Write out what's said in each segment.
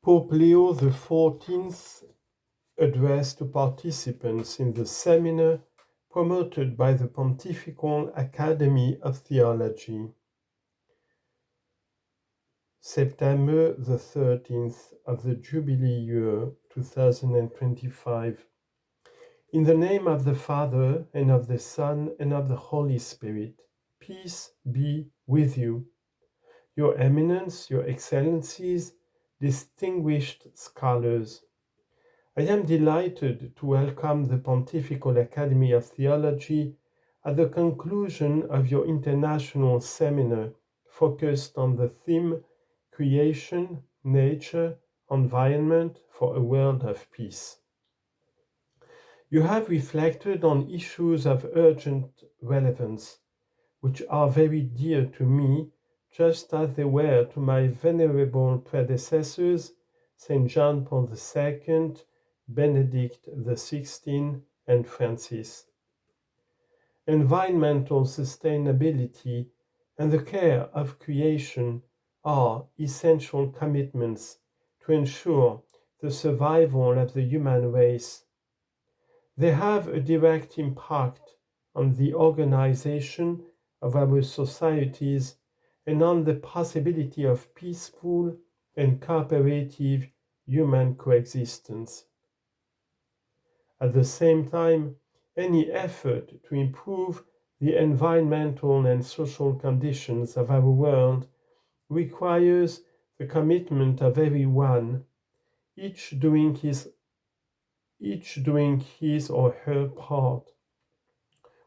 Pope Leo XIV addressed to participants in the seminar promoted by the Pontifical Academy of Theology. September the 13th of the Jubilee year 2025. In the name of the Father, and of the Son, and of the Holy Spirit, peace be with you. Your Eminence, Your Excellencies, distinguished scholars, I am delighted to welcome the Pontifical Academy of Theology at the conclusion of your international seminar focused on the theme Creation, Nature, Environment for a World of Peace. You have reflected on issues of urgent relevance, which are very dear to me, just as they were to my venerable predecessors, St. John Paul II, Benedict XVI, and Francis. Environmental sustainability and the care of creation are essential commitments to ensure the survival of the human race. They have a direct impact on the organization of our societies and on the possibility of peaceful and cooperative human coexistence. At the same time, any effort to improve the environmental and social conditions of our world requires the commitment of everyone, each doing his or her part,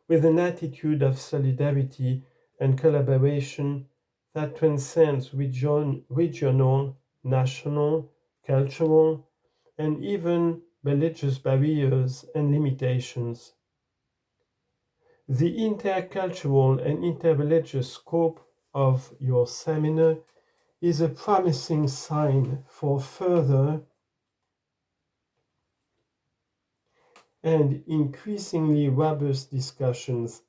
with an attitude of solidarity and collaboration that transcends regional, national, cultural, and even religious barriers and limitations. The intercultural and interreligious scope of your seminar is a promising sign for further and increasingly robust discussions,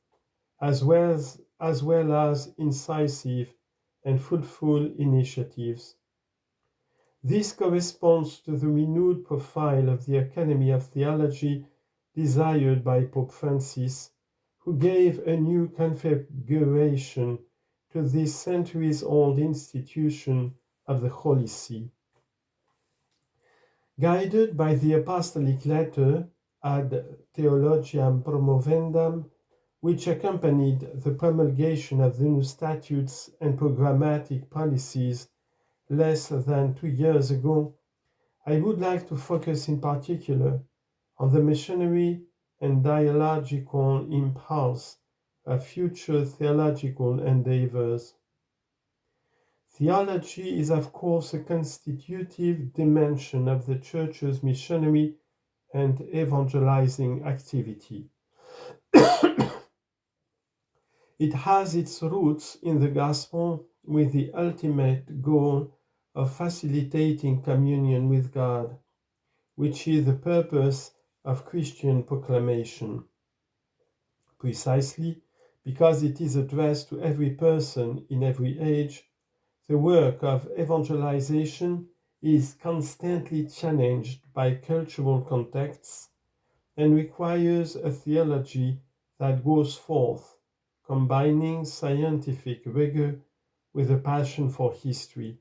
as well as incisive and fruitful initiatives. This corresponds to the renewed profile of the Academy of Theology desired by Pope Francis, who gave a new configuration to this centuries-old institution of the Holy See. Guided by the apostolic letter Ad Theologiam Promovendam, which accompanied the promulgation of the new statutes and programmatic policies less than 2 years ago, I would like to focus in particular on the missionary and dialogical impulse of future theological endeavors. Theology is, of course, a constitutive dimension of the Church's missionary and evangelizing activity. It has its roots in the gospel with the ultimate goal of facilitating communion with God, which is the purpose of Christian proclamation. Precisely because it is addressed to every person in every age, the work of evangelization is constantly challenged by cultural contexts and requires a theology that goes forth, combining scientific rigor with a passion for history.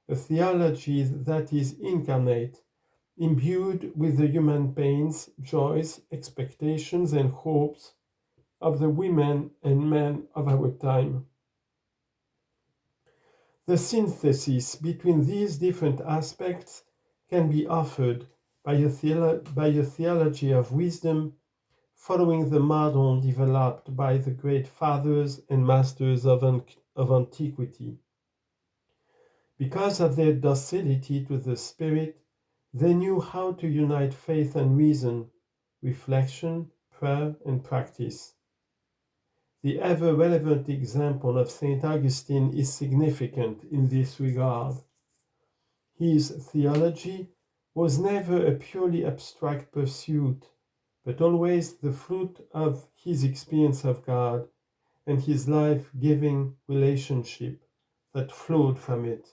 A theology that is incarnate, imbued with the human pains, joys, expectations, and hopes of the women and men of our time. The synthesis between these different aspects can be offered by a theology of wisdom, following the model developed by the great fathers and masters of antiquity. Because of their docility to the Spirit, they knew how to unite faith and reason, reflection, prayer, and practice. The ever-relevant example of St. Augustine is significant in this regard. His theology was never a purely abstract pursuit, but always the fruit of his experience of God and his life-giving relationship that flowed from it.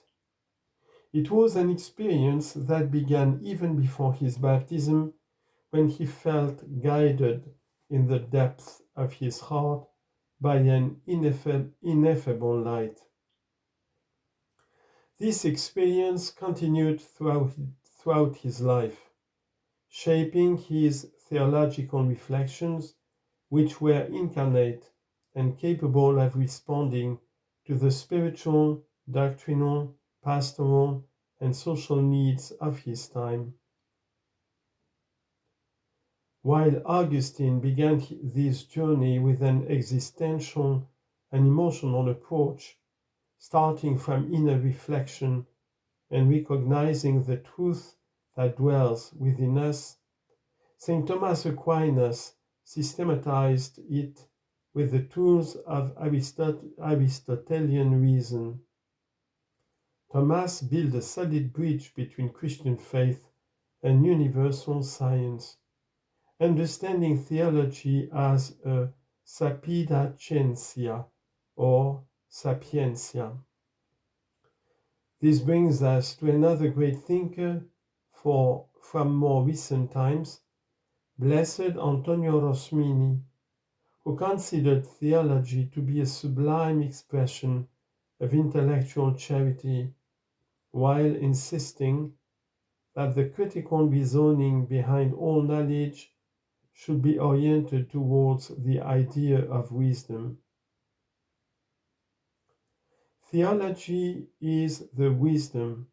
It was an experience that began even before his baptism, when he felt guided in the depths of his heart by an ineffable light. This experience continued throughout his life, shaping his theological reflections, which were incarnate and capable of responding to the spiritual, doctrinal, pastoral, and social needs of his time. While Augustine began this journey with an existential and emotional approach, starting from inner reflection and recognizing the truth that dwells within us, St. Thomas Aquinas systematized it with the tools of Aristotelian reason. Thomas built a solid bridge between Christian faith and universal science, understanding theology as a sapientia or sapientia. This brings us to another great thinker from more recent times, Blessed Antonio Rosmini, who considered theology to be a sublime expression of intellectual charity, while insisting that the critical reasoning behind all knowledge should be oriented towards the idea of wisdom. Theology is the wisdom,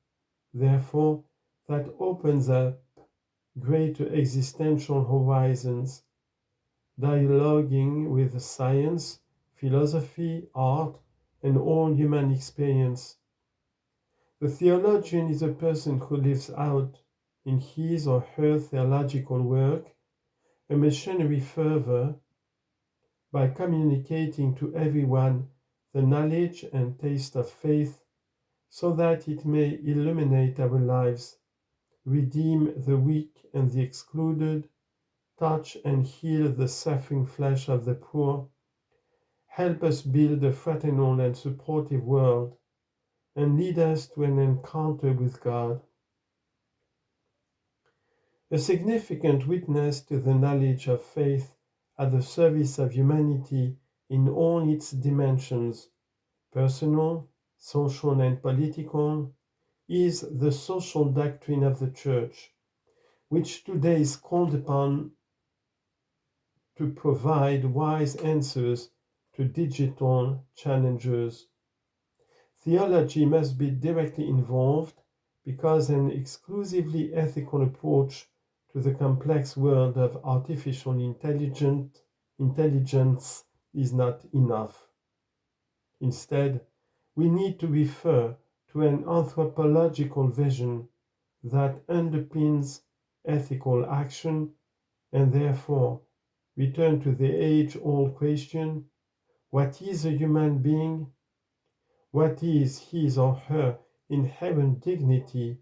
therefore, that opens up greater existential horizons, dialoguing with science, philosophy, art, and all human experience. The theologian is a person who lives out, in his or her theological work, a missionary fervor by communicating to everyone the knowledge and taste of faith, so that it may illuminate our lives, redeem the weak and the excluded, touch and heal the suffering flesh of the poor, help us build a fraternal and supportive world, and lead us to an encounter with God. A significant witness to the knowledge of faith at the service of humanity in all its dimensions, personal, social, and political, is the social doctrine of the Church, which today is called upon to provide wise answers to digital challenges. Theology must be directly involved because an exclusively ethical approach to the complex world of artificial intelligence is not enough. Instead, we need to refer to an anthropological vision that underpins ethical action and therefore return to the age-old question, what is a human being? What is his or her inherent dignity,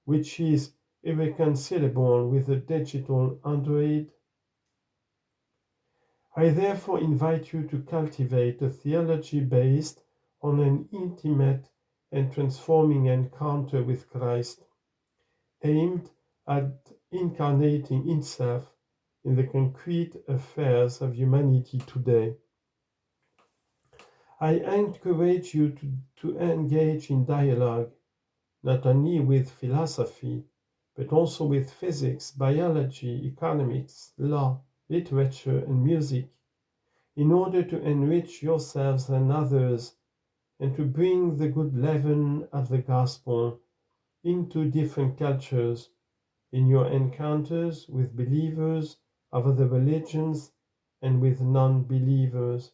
which is irreconcilable with a digital android? I therefore invite you to cultivate a theology based on an intimate and transforming encounter with Christ, aimed at incarnating itself in the concrete affairs of humanity today. I encourage you to engage in dialogue, not only with philosophy, but also with physics, biology, economics, law, literature, and music, in order to enrich yourselves and others, and to bring the good leaven of the gospel into different cultures in your encounters with believers of other religions and with non-believers.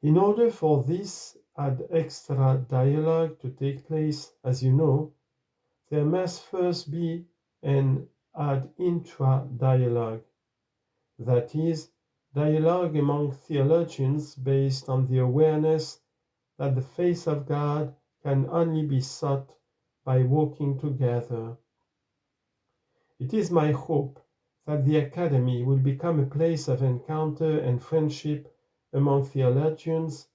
In order for this ad extra dialogue to take place, as you know, there must first be an ad intra dialogue, that is, dialogue among theologians based on the awareness that the face of God can only be sought by walking together. It is my hope that the Academy will become a place of encounter and friendship among theologians,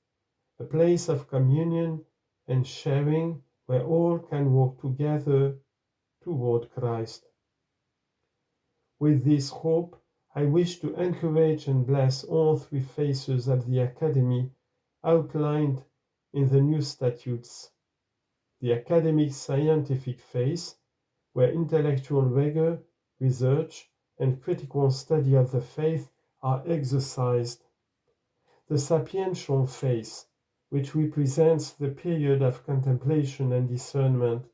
a place of communion and sharing where all can walk together toward Christ. With this hope, I wish to encourage and bless all three phases of the Academy outlined in the new statutes. The academic scientific phase, where intellectual rigor, research, and critical study of the faith are exercised. The sapiential phase, which represents the period of contemplation and discernment,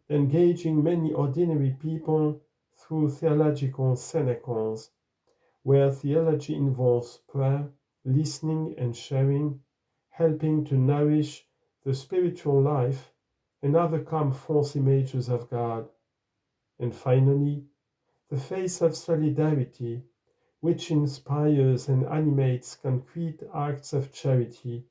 engaging many ordinary people through theological cenacles, where theology involves prayer, listening, and sharing, helping to nourish the spiritual life and overcome false images of God. And finally, the phase of solidarity, which inspires and animates concrete acts of charity.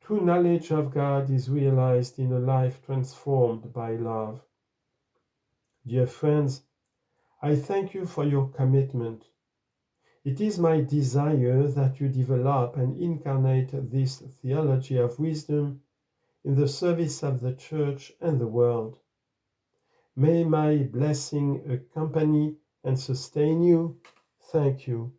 True knowledge of God is realized in a life transformed by love. Dear friends, I thank you for your commitment. It is my desire that you develop and incarnate this theology of wisdom in the service of the Church and the world. May my blessing accompany and sustain you. Thank you.